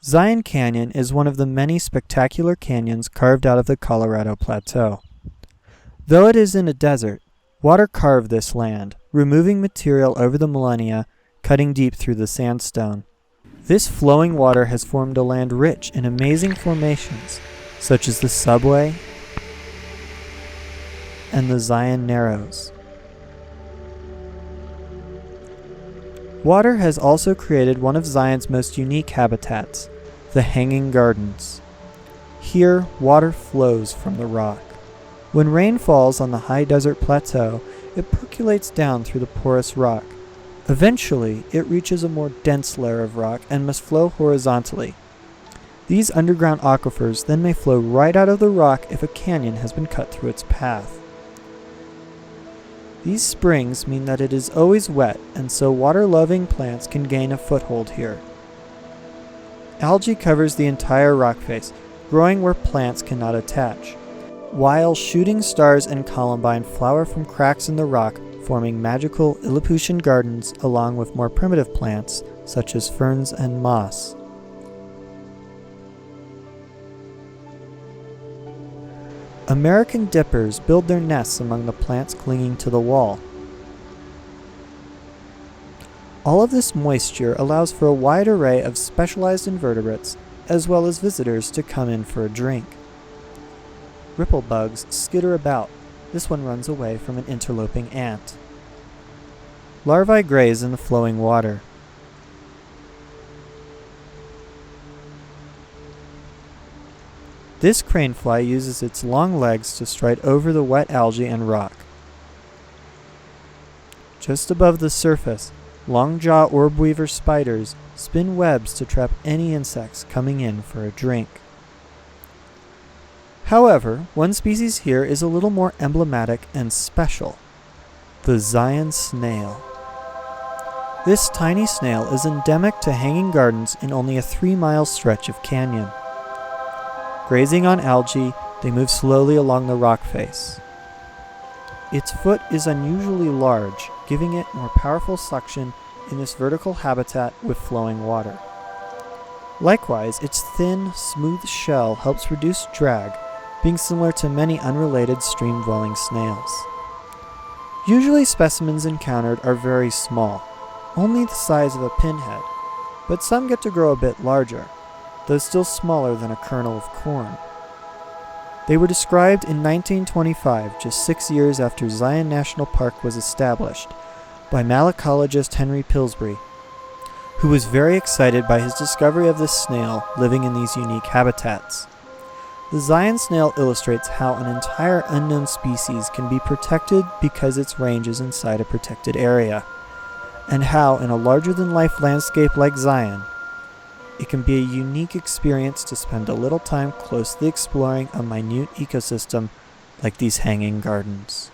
Zion Canyon is one of the many spectacular canyons carved out of the Colorado Plateau. Though it is in a desert, water carved this land, removing material over the millennia, cutting deep through the sandstone. This flowing water has formed a land rich in amazing formations, such as the Subway and the Zion Narrows. Water has also created one of Zion's most unique habitats, the hanging gardens. Here, water flows from the rock. When rain falls on the high desert plateau, it percolates down through the porous rock. Eventually, it reaches a more dense layer of rock and must flow horizontally. These underground aquifers then may flow right out of the rock if a canyon has been cut through its path. These springs mean that it is always wet, and so water-loving plants can gain a foothold here. Algae covers the entire rock face, growing where plants cannot attach, while shooting stars and columbine flower from cracks in the rock, forming magical Lilliputian gardens along with more primitive plants such as ferns and moss. American dippers build their nests among the plants clinging to the wall. All of this moisture allows for a wide array of specialized invertebrates, as well as visitors to come in for a drink. Ripple bugs skitter about. This one runs away from an interloping ant. Larvae graze in the flowing water. This cranefly uses its long legs to stride over the wet algae and rock. Just above the surface, long-jaw orbweaver spiders spin webs to trap any insects coming in for a drink. However, one species here is a little more emblematic and special: the Zion Snail. This tiny snail is endemic to hanging gardens in only a 3-mile stretch of canyon. Grazing on algae, they move slowly along the rock face. Its foot is unusually large, giving it more powerful suction in this vertical habitat with flowing water. Likewise, its thin, smooth shell helps reduce drag, being similar to many unrelated stream-dwelling snails. Usually specimens encountered are very small, only the size of a pinhead, but some get to grow a bit larger, though still smaller than a kernal of corn. They were described in 1925, just 6 years after Zion National Park was established, by malacologist Henry Pilsbry, who was very excited by his discovery of this snail living in these unique habitats. The Zion snail illustrates how an entire unknown species can be protected because its range is inside a protected area, and how in a larger-than-life landscape like Zion, it can be a unique experience to spend a little time closely exploring a minute ecosystem like these hanging gardens.